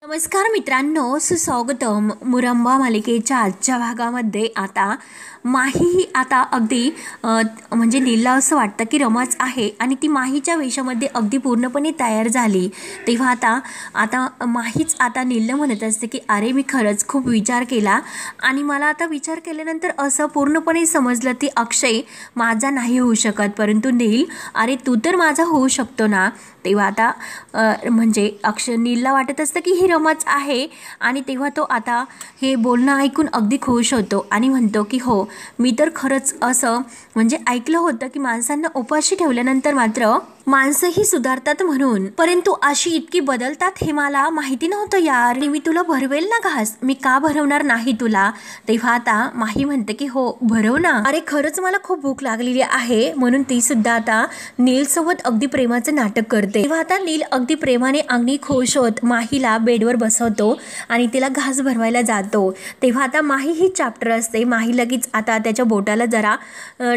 नमस्कार मित्रांनो, सुस्वागतम. मुरंबा मालिकेच्या आजच्या भागामध्ये आता माही ही आता अगदी म्हणजे नीलला असं वाटतं की रमाच आहे आणि ती माहीच्या वेशामध्ये अगदी पूर्णपणे तयार झाली. तेव्हा आता माहीच आता नीलला म्हणत असते की अरे मी खरंच खूप विचार केला आणि मला आता विचार केल्यानंतर असं पूर्णपणे समजलं की अक्षय माझा नाही होऊ शकत, परंतु नील अरे तू तर माझा होऊ शकतो ना. तेव्हा आता म्हणजे नीलला वाटत असतं की ही रमाच आहे आणि तेव्हा तो आता हे बोलणं ऐकून अगदी खुश होतो आणि म्हणतो की हो मी तर खरंच असं म्हणजे ऐकलं होतं की माणसांना उपाशी ठेवल्यानंतर मात्र माणसंही सुधारतात म्हणून, परंतु अशी इतकी बदलतात हे मला माहिती नव्हतं यार. मी तुला भरवेल ना घास, मी का भरवणार नाही तुला. तेव्हा आता माही म्हणते की हो भरव ना, अरे खरंच मला खूप भूक लागलेली आहे. म्हणून ती सुद्धा आता नील सोबत अगदी प्रेमाचं नाटक करते. तेव्हा आता नील अगदी प्रेमाने अगदी खुश होत माहीला बेडवर बसवतो आणि तिला घास भरवायला जातो. तेव्हा आता माही ही चॅप्टर असते. माही लगेच आता त्याच्या बोटाला जरा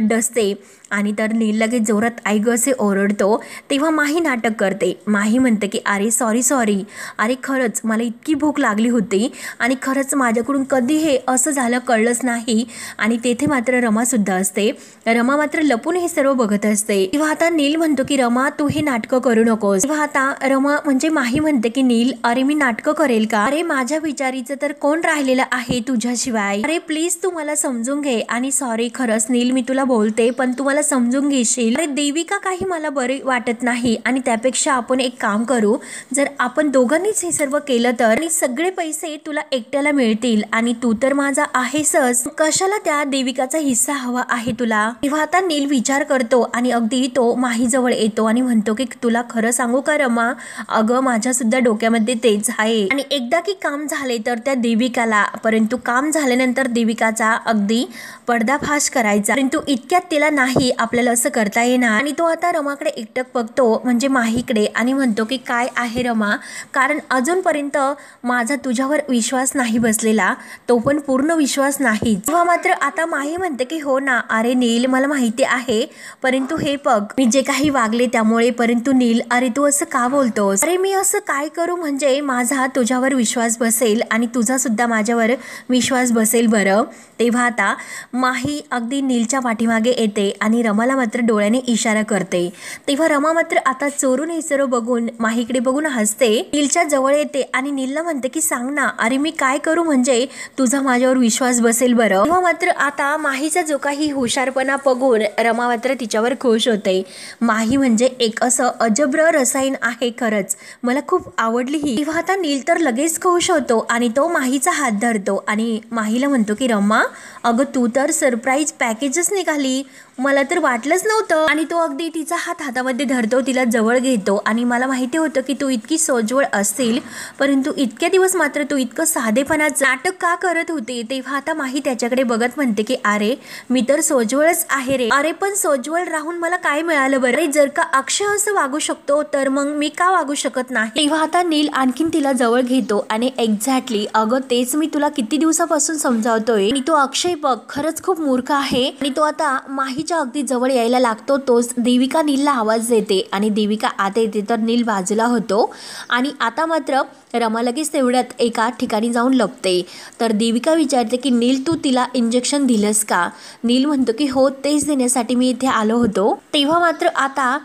डसते आणि तर नील लगेच जोरात आई ग असे ओरडतो. तेव्हा माही नाटक करते. माही म्हणते की अरे सॉरी, अरे खरंच मला इतकी भूक लागली होती आणि खरंच माझ्याकडून कधी हे असं झालं कळलंच नाही. आणि तेथे मात्र रमासुद्धा असते. रमा मात्र लपून हे सर्व बघत असते. तेव्हा आता नील म्हणतो की रमा तू हे नाटकं करू नकोस. तेव्हा आता रमा म्हणजे माही म्हणते की नील अरे मी नाटकं करेल का, अरे माझ्या विचारीचं तर कोण राहिलेलं आहे तुझ्याशिवाय, अरे प्लीज तू मला समजून घे. आणि सॉरी खरंच नील मी तुला बोलते पण तू मला समजून घेशील. अरे देविका काही मला बरी वाटत नाही आणि त्यापेक्षा आपण एक काम करू, जर आपण दोघांनीच हे सर्व केलं तर आणि सगळे पैसे तुला एकट्याला मिळतील आणि तू तर माझा आहेसच, कशाला त्या देविकाचा हिस्सा हवा आहे तुला. तेव्हा आता नील विचार करतो आणि अगदी तो माही जवळ येतो आणि म्हणतो की तुला खरं सांगू का रमा, अगं माझ्या सुद्धा डोक्यामध्ये तेच आहे आणि एकदा की काम झाले तर त्या देविकाला, परंतु काम झाल्यानंतर देविकाचा अगदी पर्दाफाश करायचा, परंतु इतक्यात तिला नाही आपल्याला असं करता येणार. आणि तो आता रमाकडे एकटक बघतो म्हणजे माहीकडे आणि म्हणतो की काय आहे रमा, कारण अजूनपर्यंत माझा तुझ्यावर विश्वास नाही बसलेला, तो पण पूर्ण विश्वास नाही. तेव्हा मात्र आता माही म्हणते की हो ना अरे नील मला माहिती आहे, परंतु हे बघ मी जे काही वागले त्यामुळे, परंतु नील अरे तू असं का बोलतोस, अरे मी असं काय करू म्हणजे माझा तुझ्यावर विश्वास बसेल आणि तुझा सुद्धा माझ्यावर विश्वास बसेल बरं. तेव्हा आता माही अगदी नीलच्या पाठीमागे येते आणि रमाला मात्र डोळ्याने इशारा करते. तेव्हा रमा मात्र आता चोरून हे सर्व बघून माहीकडे बघून हसते, नीलच्या जवळ येते आणि नीलला म्हणते की सांग ना अरे मी काय करू म्हणजे तुझा माझ्यावर विश्वास बसेल बरं. तेव्हा मात्र आता माहीचा जो काही हुशारपणा बघून रमा मात्र तिच्यावर खुश होते. माही म्हणजे एक असं अजब्र रसायन आहे, खरंच मला खूप आवडली ही. तेव्हा आता नील तर लगेच खुश होतो आणि तो माहीचा हात धरतो आणि माहीला म्हणतो की रमा अगं तू तर सरप्राईज पॅकेजच निघाली, मला तर वाटलंच नव्हतं. आणि तो अगदी तिचा हात हातामध्ये धरतो, तिला जवळ घेतो आणि मला माहिती होतं की तू इतकी सोज्वळ असतील, परंतु इतक्या दिवस मात्र तू इतकं साधेपणाचं नाटक का करत होते. तेव्हा आता माही त्याच्याकडे बघत म्हणते की अरे मी तर सोज्वळच आहे रे, अरे पण सोज्वळ राहून मला काय मिळालं बरं, जर का अक्षय असं वागू शकतो तर मग मी का वागू शकत नाही. तेव्हा आता नील आणखीन तिला जवळ घेतो आणि एक्झॅक्टली अगं तेच मी तुला किती दिवसापासून समजावतोय आणि तो अक्षय बघ खरंच खूप मूर्ख आहे. आणि तो आता माहीच्या अगदी जवळ यायला लागतो, तोच देविका नीलला आवाज देते आणि देविका आत येते तर नील बाजूला होतो आणि आता मात्र रमा लगेच तेवढ्यात एका ठिकाणी जाऊन लपते. तर देविका विचारते की नील तू तिला इंजेक्शन दिलंस का. नील म्हणतो की हो तेच देण्यासाठी मी इथे आलो होतो. तेव्हा मात्र आता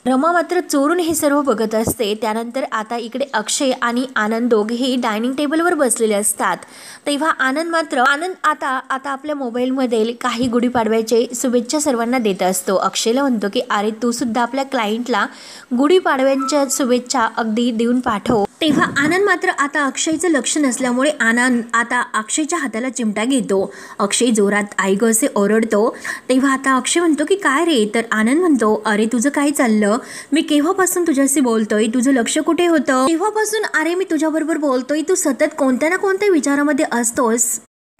रमा मात्र चोरून हे सर्व बघत असते. त्यानंतर आता इकडे अक्षय आणि आनंद दोघेही डायनिंग टेबलवर बसलेले असतात. तेव्हा आनंद आता आपल्या मोबाईलमध्ये काही गुढीपाडव्याचे शुभेच्छा सर्वांना देत असतो. अक्षयला म्हणतो की अरे तू सुद्धा आपल्या क्लायंटला गुढीपाडव्यांच्या शुभेच्छा अगदी देऊन पाठव. तेव्हा आनंद मात्र आता अक्षयचं लक्ष नसल्यामुळे आनंद आता अक्षयच्या हाताला चिमटा घेतो. अक्षय जोरात आई ग असे ओरडतो. तेव्हा आता अक्षय म्हणतो की काय रे, तर आनंद म्हणतो अरे तुझं काय चाललं, मी केव्हापासून तुझ्याशी बोलतोय, तुझं लक्ष कुठे होतं. तेव्हापासून अरे मी तुझ्याबरोबर बोलतोय, तू सतत कोणत्या ना कोणत्या विचारामध्ये असतोस.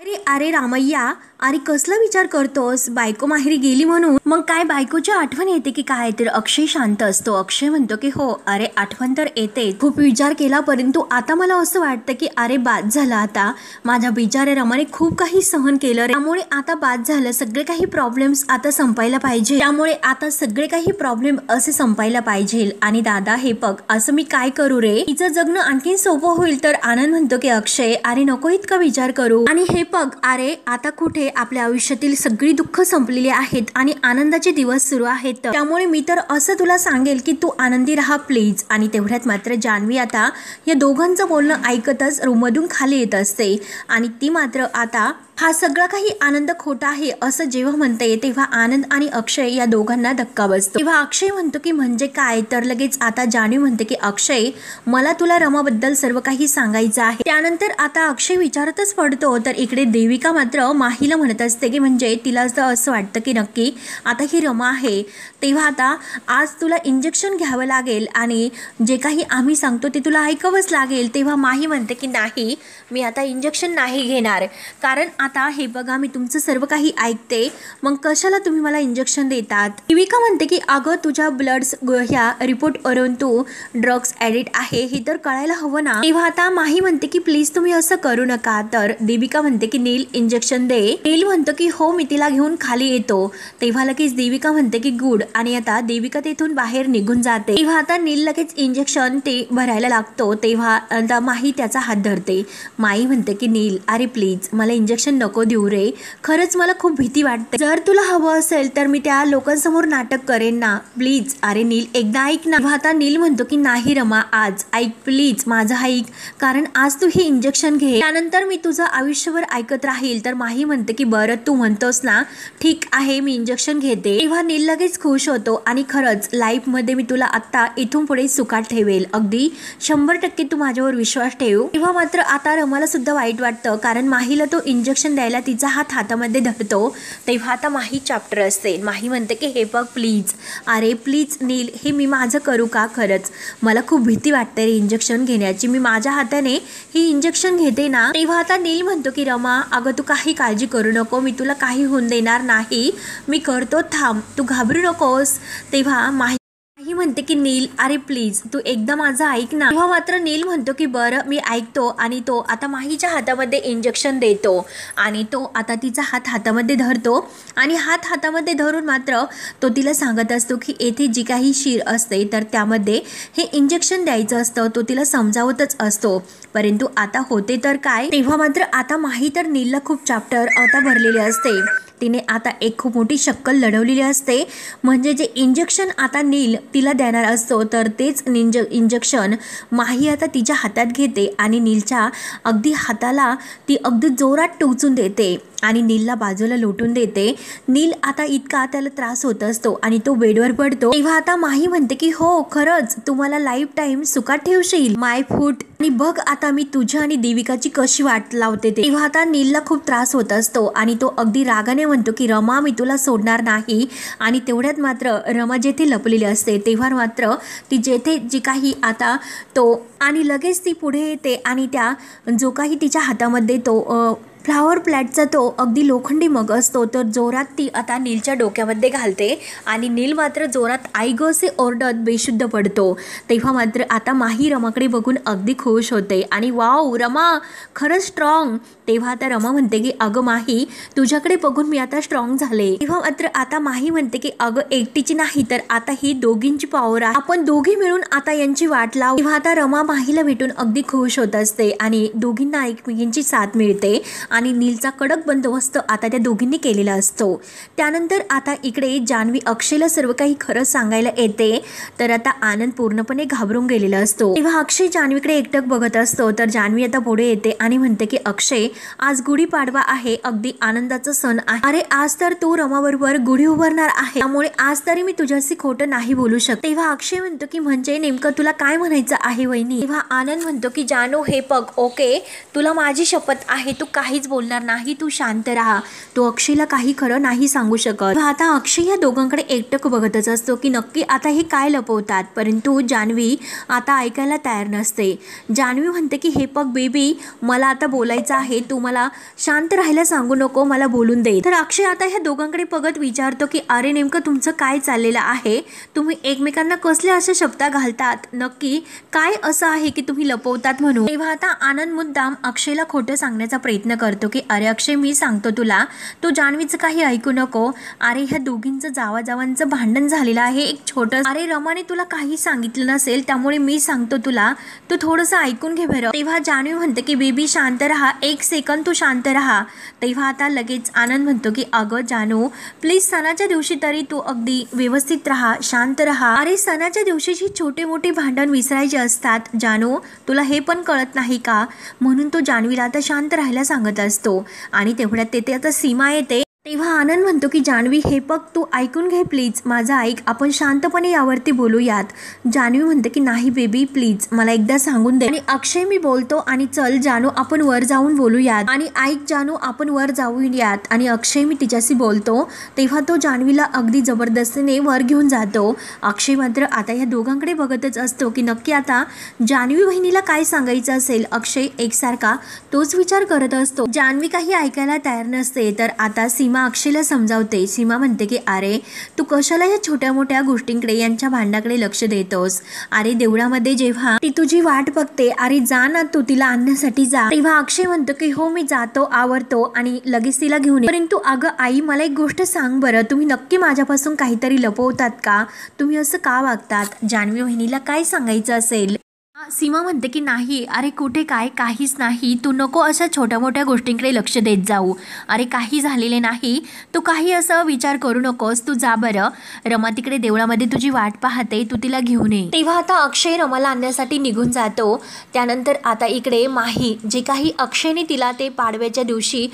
अरे अरे रामय्या, अरे कसला विचार करतोस? बायको माहेरी गेली म्हणून मग काय बायकोची आठवण येते की काय? तर अक्षय शांत असतो. अक्षय म्हणतो की हो अरे आठवण तर येते, खूप विचार केला, परंतु आता मला असं वाटतं की अरे बाद झालं, आता माझ्या बिचाऱ्या रमाने खूप काही सहन केलं रे, त्यामुळे आता बाद झालं, सगळे काही प्रॉब्लेम्स आता संपायला पाहिजे, त्यामुळे आता सगळे काही प्रॉब्लेम असे संपायला पाहिजे. आणि दादा हे बघ, असं मी काय करू रे, तिचं जगणं आणखीन सोपं होईल. तर आनंद म्हणतो की अक्षय अरे नको इतका विचार करू, आणि हे बघ अरे आता कुठे आपल्या आयुष्यातील सगळी दुःख संपलेली आहेत आणि आनंदाचे दिवस सुरू आहेत, त्यामुळे मी तर असं तुला सांगेल की तू आनंदी राहा प्लीज. आणि तेवढ्यात मात्र जान्हवी आता या दोघांचं बोलणं ऐकतच रूममधून खाली येत असते आणि ती मात्र आता हा सगळा काही आनंद खोटा आहे असं जेव्हा म्हणते तेव्हा आनंद आणि अक्षय या दोघांना धक्का बसतो. तेव्हा अक्षय म्हणतो की म्हणजे काय? तर लगेच आता जान्हवी म्हणते की अक्षय मला तुला रमाबद्दल सर्व काही सांगायचं आहे. त्यानंतर आता अक्षय विचारतच पडतो, तर इकडे देविका मात्र माहीला म्हणत असते की म्हणजे तिला असं वाटतं की नक्की आता ही रमा आहे, तेव्हा आता आज तुला इंजेक्शन घ्यावं लागेल आणि जे काही आम्ही सांगतो ते तुला ऐकावंच लागेल. तेव्हा माही म्हणते की नाही, मी आता इंजेक्शन नाही घेणार, कारण आता हे बघा मी तुमचं सर्व काही ऐकते, मग कशाला तुम्ही मला इंजेक्शन देतात? देविका म्हणते की अगं तुझ्या ब्लड्स ह्या रिपोर्टवरून तू ड्रग्स ॲडिक्ट आहे हे तर कळायला हवं ना. तेव्हा आता माही म्हणते की प्लीज तुम्ही असं करू नका. तर देविका म्हणते की नील इंजेक्शन दे. नील म्हणतो की हो मी तिला घेऊन खाली येतो. तेव्हा लगेच देविका म्हणते की गुड, आणि आता देविका तिथून बाहेर निघून जाते. तेव्हा आता नील लगेच इंजेक्शन ते भरायला लागतो. तेव्हा आता माही त्याचा हात धरते. माई म्हणते की नील अरे प्लीज मला इंजेक्शन नको देऊ रे, खरंच मला खूप भीती वाटते, जर तुला हवं असेल तर मी त्या लोकांसमोर नाटक करेन ना, प्लीज. अरे नील एकदा ऐक ना. आता नील म्हणतो की नाही रमा आज ऐक प्लीज, माझं ऐक, कारण आज तू हे इंजेक्शन घे, त्यानंतर मी तुझं आयुष्यभर ऐकत राहील. तर माही म्हणते की बरं तू म्हणतोस ना, ठीक आहे मी इंजेक्शन घेते. तेव्हा नील लगेच खुश होतो आणि खरंच लाईफ मध्ये मी तुला आता इथून पुढे सुखात ठेवेल, अगदी 100% तू माझ्यावर विश्वास ठेव. तेव्हा मात्र आता रमाला सुद्धा वाईट वाटतं, कारण माहीला तो इंजेक्शन द्यायला तिचा हात हातामध्ये धरतो. तेव्हा आता माही चॅप्टर असते. माही म्हणते की हे बघ प्लीज, अरे प्लीज नील हे मी माझं करू का? खरंच मला खूप भीती वाटते रे इंजेक्शन घेण्याची, मी माझ्या हाताने ही इंजेक्शन घेते ना. तेव्हा आता नील म्हणतो की रमा अगं तू काही काळजी करू नको, मी तुला काही होऊन देणार नाही, मी करतो, थांब, तू घाबरू नकोस. तेव्हा माही म्हणते की नील अरे प्लीज तू एकदा माझं ऐक ना. तेव्हा मात्र नील म्हणतो की बरं मी ऐकतो, आणि तो आता माहीच्या हातामध्ये इंजेक्शन देतो आणि तो आता तिचा हात हातामध्ये धरतो आणि हात हातामध्ये धरून मात्र तो तिला सांगत असतो की येथे जी काही शीर असते तर त्यामध्ये हे इंजेक्शन द्यायचं असतं, तो तिला समजावतच असतो. परंतु आता होते तर काय, तेव्हा मात्र आता माही तर नीलला खूप चॅप्टर आता भरलेले असते. तिने आता एक खूप मोठी शक्कल लढवलेली असते, म्हणजे जे इंजेक्शन आता नील तिला देणार असतो तर तेच इंजेक्शन माही आता तिच्या हातात घेते आणि नीलच्या अगदी हाताला ती अगदी जोरात टोचून देते आणि नीलला बाजूला लोटून देते. नील आता इतका त्याला त्रास होत असतो आणि तो बेडवर पडतो. तेव्हा आता माही म्हणते की हो खरंच तुम्हाला लाईफ टाईम सुखात ठेवशील माय फूट, आणि बघ आता मी तुझ्या आणि देविकाची कशी वाट लावते ते. तेव्हा आता नीलला खूप त्रास होत असतो आणि तो अगदी रागाने म्हणतो की रमा मी तुला सोडणार नाही. आणि तेवढ्यात मात्र रमा जेथे लपलेली असते तेव्हा मात्र ती जेथे जी काही आता तो, आणि लगेच ती पुढे येते आणि त्या जो काही तिच्या हातामध्ये तो फ्लावर प्लॅटचा तो अगदी लोखंडी मग असतो तर जोरात ती आता नीलच्या डोक्यामध्ये घालते आणि नील मात्र जोरात आई ग असे ओरडत बेशुद्ध पडतो. तेव्हा मात्र आता माही रमाकडे बघून अगदी खुश होते आणि वाव रमा खरंच स्ट्रॉंग. तेव्हा आता रमा म्हणते की अगं माही तुझ्याकडे बघून मी आता स्ट्रॉंग झाले. तेव्हा मात्र आता माही म्हणते की अगं एकटीची नाही तर आता ही दोघींची पॉवर आहे, आपण दोघी मिळून आता यांची वाट लावू. तेव्हा आता रमा माहीला भेटून अगदी खुश होत असते आणि दोघींना एकमेकींची साथ मिळते आणि नीलचा कडक बंदोबस्त आता त्या दोघींनी केलेला असतो. त्यानंतर आता इकडे जान्हवी अक्षयला सर्व काही खरं सांगायला येते, तर आता आनंद पूर्णपणे घाबरून गेलेला असतो. तेव्हा अक्षय जान्हवीकडे एकटक बघत असतो, तर जान्हवी आता पुढे येते आणि म्हणते की अक्षय आज गुढीपाडवा आहे, अगदी आनंदाचा सण आहे, अरे आज तर तू रमाबरोबर गुढी उभारणार आहे, त्यामुळे आज तरी मी तुझ्याशी खोटं नाही बोलू शकत. तेव्हा अक्षय म्हणतो की म्हणजे नेमकं तुला काय म्हणायचं आहे वहिनी. तेव्हा आनंद म्हणतो की जानू हे बघ ओके तुला माझी शपथ आहे, तू काही काहीच बोलणार नाही, तू शांत राहा. तो अक्षयला काही खरं नाही सांगू शकत. आता अक्षय या दोघांकडे एकटक बघतच असतो की नक्की आता हे काय लपवतात. परंतु जान्हवी आता ऐकायला तयार नसते. जान्हवी म्हणते की हे बघ बेबी, मला आता बोलायचं आहे, तू मला शांत राहायला सांगू नको, मला बोलून दे. तर अक्षय आता ह्या दोघांकडे बघत विचारतो की अरे नेमकं तुमचं काय चाललेलं आहे, तुम्ही एकमेकांना कसले असे शब्द घालतात, नक्की काय असं आहे की तुम्ही लपवतात म्हणून. तेव्हा आता आनंद मुद्दाम अक्षयला खोटं सांगण्याचा प्रयत्न करतो की अरे अक्षय, मी सांगतो तुला, तू जान्हवीचं काही ऐकू नको. अरे ह्या दोघींचं जावाजावांचं भांडण झालेलं आहे एक छोटं. अरे रमाने तुला काही सांगितलं नसेल, त्यामुळे मी सांगतो तुला, तू थोडंसं ऐकून घे बरं. तेव्हा जान्हवी म्हणते की बेबी शांत राहा, एक सेकंद तू शांत राहा. तेव्हा आता लगेच आनंद म्हणतो की अगं जानू, प्लीज सणाच्या दिवशी तरी तू अगदी व्यवस्थित राहा, शांत राहा. अरे सणाच्या दिवशीची छोटे मोठे भांडण विसरायचे असतात जानू, तुला हे पण कळत नाही का? म्हणून तो जान्हवीला आता शांत राहायला सांगत असतो. आणि तेवढ्यात तेथे आता सीमा येते. तेव्हा आनंद म्हणतो की जान्हवी हे बघ, तू ऐकून घे प्लीज, माझं ऐक, आपण शांतपणे यावरती बोलूयात. जान्हवी म्हणते की नाही बेबी प्लीज, मला एकदा सांगून दे. आणि अक्षय मी बोलतो आणि चल जानू आपण वर जाऊन बोलूयात. आणि ऐक जानू, आपण वर जाऊयात. आणि अक्षय मी तिच्याशी बोलतो. तेव्हा तो जान्हवीला अगदी जबरदस्तीने वर घेऊन जातो. अक्षय मात्र आता या दोघांकडे बघतच असतो की नक्की आता जान्हवी बहिणीला काय सांगायचं असेल. अक्षय एकसारखा तोच विचार करत असतो. जान्हवी काही ऐकायला तयार नसते. तर आता सीमा अक्षयला समजावते. सीमा म्हणते की अरे तू कशाला या छोट्या मोठ्या गोष्टींकडे, यांच्या भांडणाकडे लक्ष देतोस. अरे देवळामध्ये जेव्हा ती तुझी वाट बघते, अरे जा ना तू तिला आणण्यासाठी जा. तेव्हा अक्षय म्हणतो की हो मी जातो, आवरतो आणि लगेच तिला घेऊन. परंतु अगं आई, मला एक गोष्ट सांग बरं, तुम्ही नक्की माझ्यापासून काहीतरी लपवतात का? तुम्ही असं का वागतात? जान्हवी बहिणीला काय सांगायचं असेल. सीमा म्हणते की नाही, अरे कुठे काय, काहीच नाही, तू नको अशा छोट्या मोठ्या गोष्टींकडे लक्ष देत जाऊ. अरे काही झालेले नाही, तू काही असं विचार करू नकोस, तू जा बरं, रमा तिकडे देवळामध्ये तुझी वाट पाहते, तू तिला घेऊन ये. तेव्हा आता अक्षय रमाला आणण्यासाठी निघून जातो. त्यानंतर आता इकडे माही, जे काही अक्षयने तिला ते पाडव्याच्या दिवशी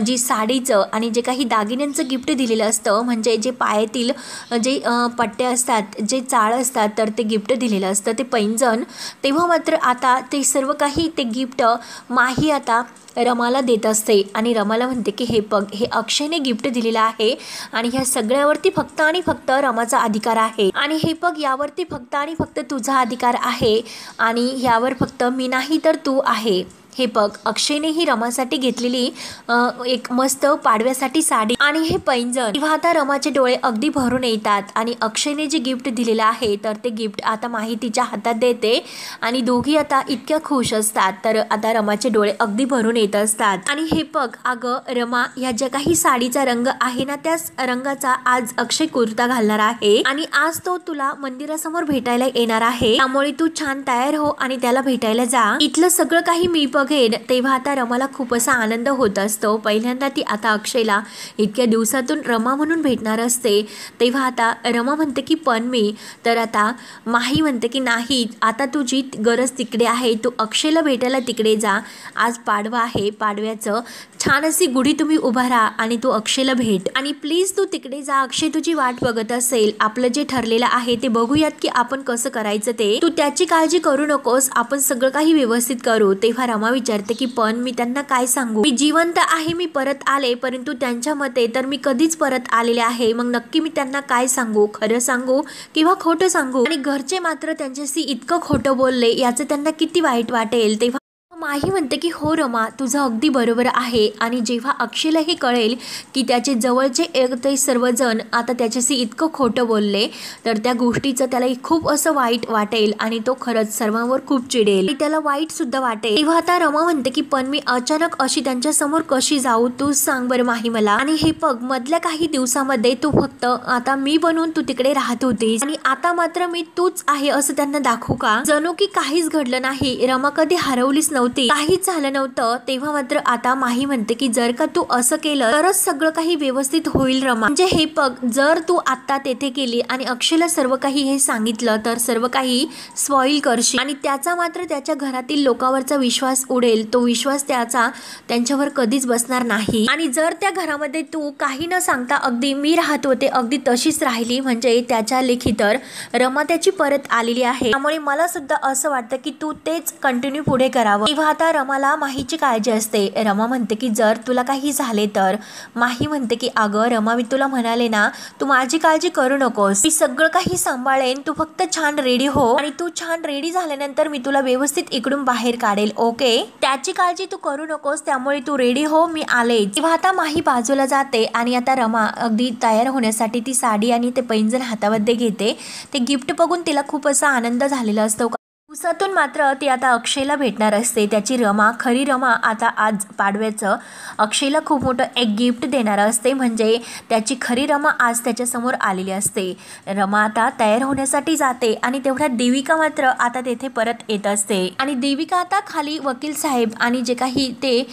जी साडीचं आणि जे काही दागिन्यांचं गिफ्ट दिलेलं असतं, म्हणजे जे पायातील जे पट्टे असतात, जे चाळ असतात, तर ते गिफ्ट दिलेलं असतं, ते पैंजण. तेव्हा मात्र आता ते सर्व काही ते गिफ्ट माही आता रमाला देत असते. आणि रमाला म्हणते की हे बघ, हे अक्षयने गिफ्ट दिलेलं आहे आणि ह्या सगळ्यावरती फक्त आणि फक्त रमाचा अधिकार आहे. आणि हे बघ, यावरती फक्त आणि फक्त तुझा अधिकार आहे आणि यावर फक्त मी नाही तर तू आहे. हे बघ, अक्षयने ही रमासाठी घेतलेली एक मस्त पाडव्यासाठी साडी आणि हे पैंजण. तेव्हा आता रमाचे डोळे अगदी भरून येतात आणि अक्षयने जे गिफ्ट दिलेलं आहे तर ते गिफ्ट आता माहितीच्या हातात देते आणि दोघी आता इतक्या खुश असतात. तर आता रमाचे डोळे अगदी भरून येत असतात. आणि हे बघ अगं रमा, ह्या ज्या काही साडीचा रंग आहे ना, त्याच रंगाचा आज अक्षय कुर्ता घालणार आहे आणि आज तो तुला मंदिरासमोर भेटायला येणार आहे. त्यामुळे तू छान तयार हो आणि त्याला भेटायला जा. इथलं सगळं काही मी बघेन. तेव्हा आता रमाला खूप असा आनंद होत असतो. पहिल्यांदा ती आता अक्षयला इतक्या दिवसातून रमा म्हणून भेटणार असते. तेव्हा आता रमा म्हणते की पण मी, तर आता माही म्हणते की नाही, आता तुझी गरज तिकडे आहे, तू अक्षयला भेटायला तिकडे जा. आज पाडवा आहे, पाडव्याचं छान अशी गुढी तुम्ही उभा राहा आणि तू अक्षयला भेट. आणि प्लीज तू तिकडे जा, अक्षय तुझी वाट बघत असेल. आपलं जे ठरलेलं आहे ते बघूयात की आपण कसं करायचं ते, तू त्याची काळजी करू नकोस, आपण सगळं काही व्यवस्थित करू. तेव्हा रमा विचारते की पण मी त्यांना काय सांगू, मी जिवंत आहे, मी परत आले, परंतु त्यांच्या मते तर मी कधीच परत आलेले आहे. मग नक्की मी त्यांना काय सांगू, खरं सांगू किंवा खोटं सांगू. आणि घरचे मात्र त्यांच्याशी इतकं खोटं बोलले, याचं त्यांना किती वाईट वाटेल. तेव्हा माही म्हणते की हो रमा, तुझं अगदी बरोबर आहे. आणि जेव्हा अक्षयला हे कळेल की त्याचे जवळचे ते सर्वजण आता त्याच्याशी इतकं खोटं बोलले, तर त्या गोष्टीचं त्याला खूप असं वाईट वाटेल आणि तो खरंच सर्वांवर खूप चिडेल आणि त्याला वाईट सुद्धा वाटेल. तेव्हा आता रमा म्हणते की पण मी अचानक अशी त्यांच्या समोर कशी जाऊ, तू सांग बरं माही मला. आणि हे बघ, मधल्या काही दिवसामध्ये तू फक्त आता मी बनून तू तिकडे राहत होतीस आणि आता मात्र मी तूच आहे असं त्यांना दाखवू का? जणू की काहीच घडलं नाही, रमा कधी हरवलीच नव्हती, काहीच झालं नव्हतं. तेव्हा मात्र आता माही म्हणते की जर का तू असं केलं तरच सगळं काही व्यवस्थित होईल रमा. म्हणजे हे बघ, जर तू आता तेथे गेली आणि अक्षयला सर्व काही हे सांगितलं तर सर्व काही स्पॉइल करशील आणि त्याचा मात्र त्याच्या घरातील लोकांवरचा विश्वास उडेल. तो विश्वास त्यांच्यावर कधीच बसणार नाही. आणि जर त्या घरामध्ये तू काही न सांगता अगदी मी राहत होते अगदी तशीच राहिली, म्हणजे त्याच्या लेखी तर रमा त्याची परत आलेली आहे. त्यामुळे मला सुद्धा असं वाटतं की तू तेच कंटिन्यू पुढे करावं. तेव्हा आता रमाला माहीची काळजी असते. रमा म्हणते की जर तुला काही झाले तर. माही म्हणते की अगं रमा, मी तुला म्हणाले ना, तू माझी काळजी करू नकोस, मी सगळं काही सांभाळेन, तू फक्त छान रेडी हो आणि तू छान रेडी झाल्यानंतर मी तुला व्यवस्थित इकडून बाहेर काढेल, ओके? त्याची काळजी तू करू नकोस, त्यामुळे तू रेडी हो, मी आले. तेव्हा आता माही बाजूला जाते आणि आता रमा अगदी तयार होण्यासाठी ती साडी आणि ते पैंजण हातामध्ये घेते. ते गिफ्ट बघून तिला खूप असा आनंद झालेला असतो. दिवसातून मात्र ती आता अक्षयला भेटणार असते. त्याची रमा, खरी रमा आता आज पाडव्याचं अक्षयला खूप मोठं एक गिफ्ट देणार असते. म्हणजे त्याची खरी रमा आज त्याच्यासमोर आलेली असते. रमा आता तयार होण्यासाठी जाते आणि तेवढ्यात देविका मात्र आता तेथे परत येत असते. आणि देविका आता खाली वकील साहेब आणि जे काही ते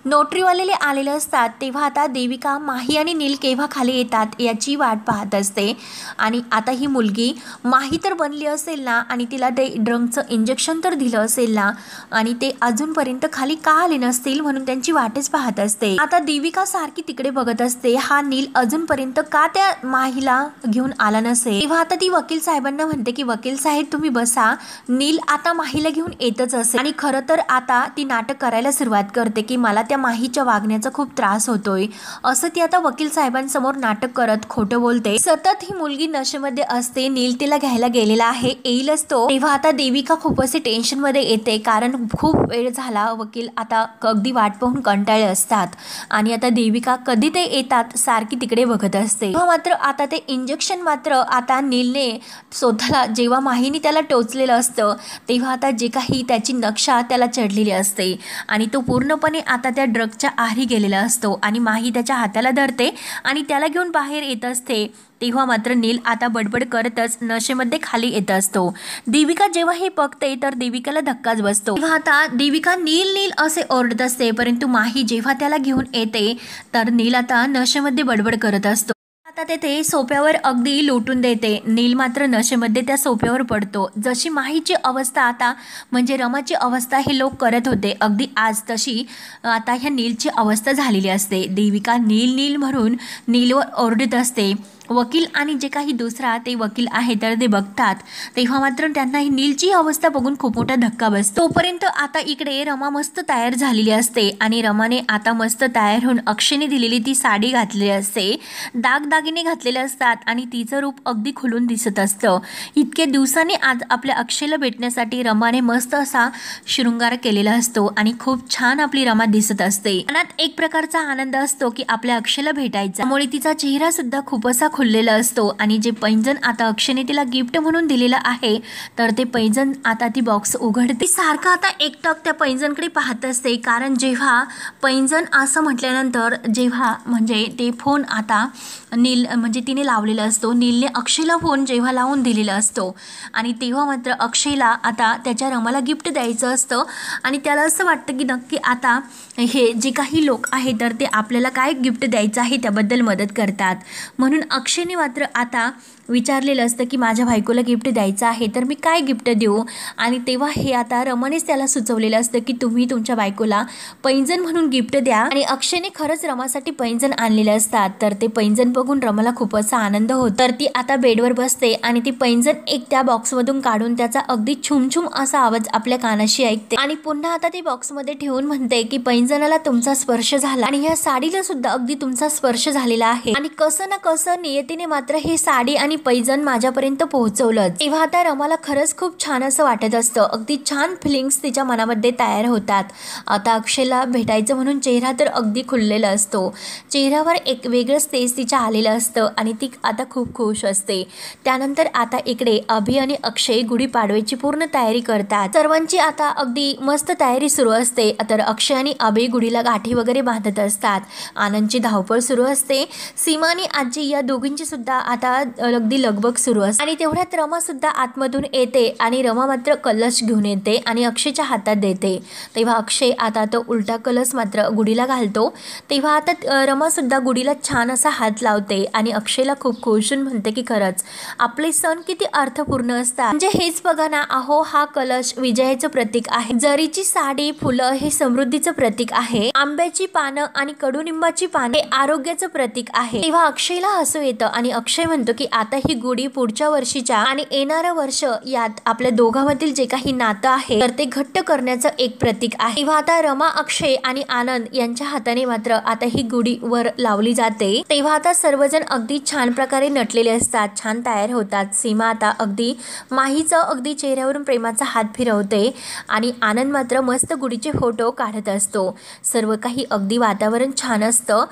नोटरीवालेले आलेले असतात तेव्हा आता देविका माही आणि नील केव्हा खाली येतात याची वाट पाहत असते. आणि आता ही मुलगी माही तर बनली असेल ना, आणि तिला ते ड्रगचं इंजेक्शन तर दिलं असेल ना, आणि ते अजूनपर्यंत खाली का आले नसतील म्हणून त्यांची वाटच पाहत असते. आता देविका सारखी तिकडे बघत असते, हा नील अजूनपर्यंत का त्या माहीला घेऊन आला नसेल. तेव्हा आता ती वकील साहेबांना म्हणते की वकील साहेब तुम्ही बसा, नील आता माहीला घेऊन येतच असेल. आणि खरं तर आता ती नाटक करायला सुरुवात करते की मला त्या माहीच्या वागण्याचा खूप त्रास होतोय, असं ती आता वकील साहेबांसमोर नाटक करत खोटं बोलते. सतत ही मुलगी नशेमध्ये असते. नील तिला घ्यायला गेलेला आहे, येईलच तो. तेव्हा आता देविका खूप असे टेन्शन मध्ये येते, कारण खूप वेळ झाला वकील आता अगदी वाट पाहून कंटाळले असतात. आणि आता देविका कधी ते येतात सारखी तिकडे बघत असते. तेव्हा मात्र आता ते इंजेक्शन मात्र आता नीलने स्वतःला, जेव्हा माहीने त्याला टोचलेलं असतं तेव्हा आता जे काही त्याची नक्षा त्याला चढलेली असते आणि तो पूर्णपणे आता त्या ड्रगच्या आहारी गेलेला असतो. आणि माही त्याच्या हाताला धरते आणि त्याला घेऊन बाहेर येत असते. तेव्हा मात्र नील आता बडबड करतच नशेमध्ये खाली येत असतो. देविका जेव्हा हे बघते तर देविकाला धक्काच बसतो. तेव्हा आता देविका नील नील असे ओरडत असते, परंतु माही जेव्हा त्याला घेऊन येते तर नील आता नशेमध्ये बडबड करत असतो. आता तेथे सोप्यावर अगदी लोटून देते. नील मात्र नशेमध्ये त्या सोप्यावर पडतो. जशी माहीची अवस्था आता म्हणजे रमाची अवस्था हे लोक करत होते अगदी आज, तशी आता ह्या नीलची अवस्था झालेली असते. देविका नील नील म्हणून नीलवर ओरडत असते. वकील आणि जे काही दुसरा ते वकील आहे तर ते बघतात. तेव्हा मात्र त्यांना ही नीलची अवस्था बघून खूप मोठा धक्का बसतो. तोपर्यंत आता इकडे रमा मस्त तयार झालेली असते आणि रमाने आता मस्त तयार होऊन अक्षयने दिलेली ती साडी घातलेली असते. दागदागिने घातलेले असतात आणि तिचं रूप अगदी खुलून दिसत असतं. इतके दिवसांनी आज आपल्या अक्षयला भेटण्यासाठी रमाने मस्त असा शृंगार केलेला असतो आणि खूप छान आपली रमा दिसत असते. मनात एक प्रकारचा आनंद असतो की आपल्या अक्षयला भेटायचा, त्यामुळे तिचा चेहरा सुद्धा खूप असा खुललेला असतो. आणि जे पैंजण आता अक्षयने तिला गिफ्ट म्हणून दिलेलं आहे तर ते पैंजण आता ती बॉक्स उघडते. सारखं आता एकटक त्या पैंजणकडे पाहत असते, कारण जेव्हा पैंजण असं म्हटल्यानंतर जेव्हा म्हणजे ते फोन आता नील म्हणजे तिने लावलेला असतो, नीलने अक्षयला फोन जेव्हा लावून दिलेला असतो आणि तेव्हा मात्र अक्षयला आता त्याच्या रमाला गिफ्ट द्यायचं असतं आणि त्याला असं वाटतं की नक्की आता हे जे काही लोक आहेत तर ते आपल्याला काय गिफ्ट द्यायचं आहे त्याबद्दल मदत करतात. म्हणून अक्षयने मात्र आता विचारलेलं असतं की माझ्या बायकोला गिफ्ट द्यायचं आहे तर मी काय गिफ्ट देऊ. आणि तेव्हा हे आता रमानेच त्याला सुचवलेलं असतं की तुम्ही तुमच्या बायकोला पैंजण म्हणून गिफ्ट द्या. आणि अक्षयने खरंच रमासाठी पैंजण आणलेले असतात. तर ते पैंजण बघून रमाला खूप असा आनंद होतो. तर ती आता बेडवर बसते आणि ती पैंजण एक त्या बॉक्समधून काढून त्याचा अगदी छुमछुम असा आवाज आपल्या कानाशी ऐकते आणि पुन्हा आता ती बॉक्समध्ये ठेवून म्हणते की पैंजणाला तुमचा स्पर्श झाला आणि ह्या साडीला सुद्धा अगदी तुमचा स्पर्श झालेला आहे आणि कसं ना कसं नियतीने मात्र हे साडी आणि पैंजण माझ्यापर्यंत पोहोचवलं. तेव्हा आता रमाला खरंच खूप छान असं वाटत असतं. अगदी छान फिलिंग्स तिच्या मनामध्ये तयार होतात. आता अक्षयला भेटायचं म्हणून चेहरा तर अगदी खुललेला असतो. चेहऱ्यावर एक वेगळंच तेज तिच्या आलेलं असतं आणि ती आता खूप खुश असते. त्यानंतर आता इकडे अभि आणि अक्षय गुढीपाडव्याची पूर्ण तयारी करतात. सर्वांची आता अगदी मस्त तयारी सुरू असते. तर अक्षय आणि अभि गुढीला गाठी वगैरे बांधत असतात. आनंदची धावपळ सुरू असते. सीमा आणि आजी या दोघींची सुद्धा आता अगदी लगबग सुरू असते. आणि तेवढ्यात रमा सुद्धा आतमधून येते आणि रमा मात्र कलश घेऊन येते आणि अक्षयच्या हातात देते. तेव्हा अक्षय आता तो उलटा कलश मात्र गुढीला घालतो. तेव्हा आता रमा सुद्धा गुढीला छान असा हात लावते आणि अक्षयला खूप खुशून म्हणते की खरंच आपले सण किती अर्थपूर्ण असतात. म्हणजे हेच बघा ना, अहो हा कलश विजयाचं प्रतीक आहे. जरीची साडी, फुलं हे समृद्धीचं प्रतीक आहे. आंब्याची पानं आणि कडुनिंबाची पाने आरोग्याचं प्रतीक आहे. तेव्हा अक्षयला हसू येतं आणि अक्षय म्हणतो की आता ही गुढी पुढच्या वर्षीच्या आणि येणारं वर्ष यात आपल्या दोघांमधील जे काही नातं आहे तर ते घट्ट करण्याचं एक प्रतीक आहे। तेव्हा आता रमा, अक्षय आणि आनंद यांच्या हाताने मात्र आता ही गुढी वर लावली जाते। तेव्हा आता सर्वजण अगदी छान प्रकारे नटलेले असतात, छान तयार होतात। सीमा आता अगदी माहीचं अगदी चेहऱ्यावरून प्रेमाचा हात फिरवते आणि आनंद मात्र मस्त गुढीचे फोटो काढत असतो। सर्व काही अगदी वातावरण छान असतं।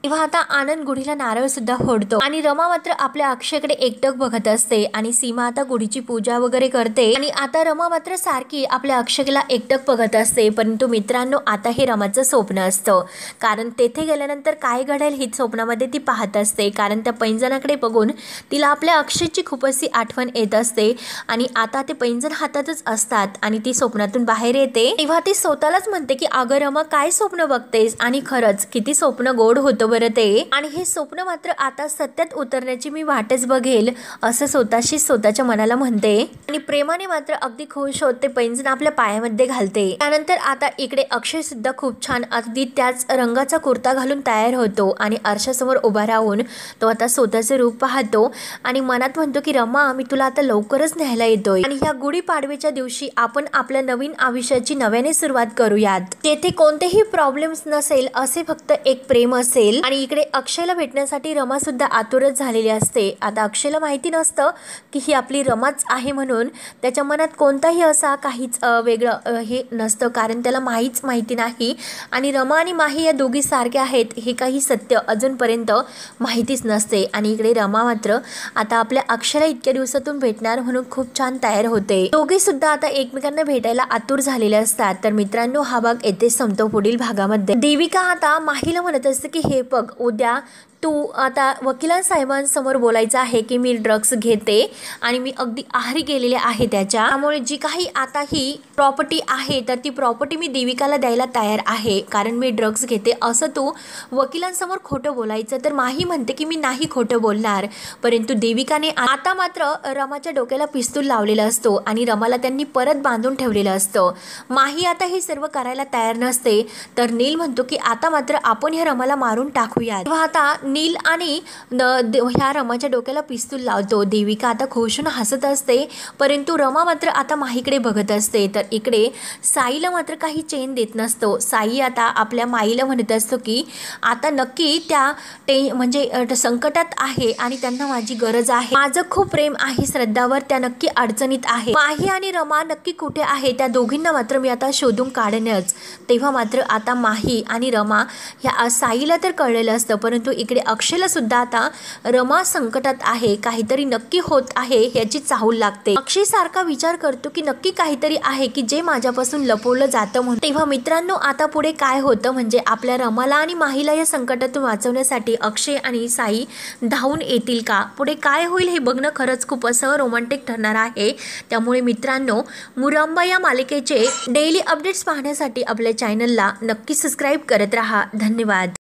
तेव्हा आता आनंद गुढीला नारळ सुद्धा फोडतो आणि रमा मात्र आपल्या अक्षयकडे एकटक बघत असते आणि सीमा आता गुढीची पूजा वगैरे करते आणि आता रमा मात्र सारखी आपल्या अक्षयला एकटक बघत असते। परंतु मित्रांनो, आता हे रमाचं स्वप्न असतं, कारण तेथे गेल्यानंतर काय घडेल ही स्वप्नामध्ये ती पाहत असते। कारण त्या पैंजणाकडे बघून तिला आपल्या अक्षयची खूप अशी आठवण येत असते आणि आता ते पैंजण हातातच असतात आणि ती स्वप्नातून बाहेर येते। तेव्हा ती स्वतःलाच म्हणते की अगं रमा, काय स्वप्न बघतेस आणि खरंच किती स्वप्न गोड होतं बरं ते, आणि हे स्वप्न मात्र आता सत्यात उतरण्याची मी वाटच बघेल असं स्वतःशी स्वतःच्या मनाला म्हणते आणि प्रेमाने मात्र अगदी खुश होत ते पैंजण आपल्या पायामध्ये घालते। त्यानंतर आता इकडे अक्षय सुद्धा खूप छान अगदी त्याच रंगाचा कुर्ता घालून तयार होतो आणि आरशासमोर उभा राहून तो आता स्वतःचे रूप पाहतो आणि मनात म्हणतो की रमा, मी तुला आता लवकरच न्यायला येतोय आणि ह्या गुढीपाडव्याच्या दिवशी आपण आपल्या नवीन आयुष्याची नव्याने सुरुवात करूयात। तेथे कोणतेही प्रॉब्लेम्स नसेल, असे फक्त एक प्रेम असेल। आणि इकडे अक्षयला भेटण्यासाठी रमा सुद्धा आतुरच झालेली असते। आता अक्षयला माहिती नसतं की ही आपली रमाच आहे म्हणून, त्याच्या मनात कोणताही असा काहीच वेगळं हे नसतं, कारण त्याला माहिती नाही आणि रमा आणि माही या दोघी सारख्या आहेत हे काही सत्य अजूनपर्यंत माहितीच नसते। आणि इकडे रमा मात्र आता आपल्या अक्षयला इतक्या दिवसातून भेटणार म्हणून खूप छान तयार होते। दोघे सुद्धा आता एकमेकांना भेटायला आतुर झालेले असतात। तर मित्रांनो, हा भाग येथे संपतो। पुढील भागामध्ये देविका आता माहीला म्हणत असते की हे बघ, उद्या तू आता वकिलांसाहेबांसमोर बोलायचं आहे की मी ड्रग्स घेते आणि मी अगदी आहारी गेलेले आहे त्यामुळे जी काही आता ही प्रॉपर्टी आहे तर ती प्रॉपर्टी मी देविकाला द्यायला तयार आहे, कारण मी ड्रग्स घेते असं तू वकिलांसमोर खोटं बोलायचं। तर माही म्हणते की मी नाही खोटं बोलणार, परंतु देविकाने आता मात्र रमाच्या डोक्याला पिस्तूल लावलेला असतो आणि रमाला त्यांनी परत बांधून ठेवलेलं असतं। माही आता हे सर्व करायला तयार नसते, तर नील म्हणतो की आता मात्र आपण ह्या रमाला मारून टाकूया। तेव्हा आता नील आणि ह्या रमाच्या डोक्याला पिस्तूल लावतो। देविका आता खुश होऊन हसत असते, परंतु रमा मात्र आता माहीकडे बघत असते। तर इकडे साईला मात्र काही चैन देत नसतो। साई आता आपल्या माईला म्हणत असतो की आता नक्की त्या म्हणजे संकटात आहे आणि त्यांना माझी गरज आहे, माझं खूप प्रेम आहे श्रद्धावर, त्या नक्की अडचणीत आहे। माही आणि रमा नक्की कुठे आहे त्या दोघींना मात्र मी आता शोधून काढणेच। तेव्हा मात्र आता माही आणि रमा ह्या साईला तर कळलेलं असतं, परंतु इकडे अक्षयला सुद्धा आता रमा संकटात आहे, काहीतरी नक्की होत आहे याची चाहूल लागते। अक्षय सारखा विचार करतो की नक्की काहीतरी आहे की जे माझ्यापासून लपवलं जातं म्हणून। तेव्हा मित्रांनो, आता पुढे काय होतं म्हणजे आपल्या रमाला आणि माहीला या संकटातून वाचवण्यासाठी अक्षय आणि साई धावून येतील का? पुढे काय होईल हे बघणं खरंच खूप असं रोमॅन्टिक ठरणार आहे। त्यामुळे मित्रांनो, मुरंबा या मालिकेचे डेली अपडेट्स पाहण्यासाठी आपल्या चॅनलला नक्की सबस्क्राईब करत राहा। धन्यवाद।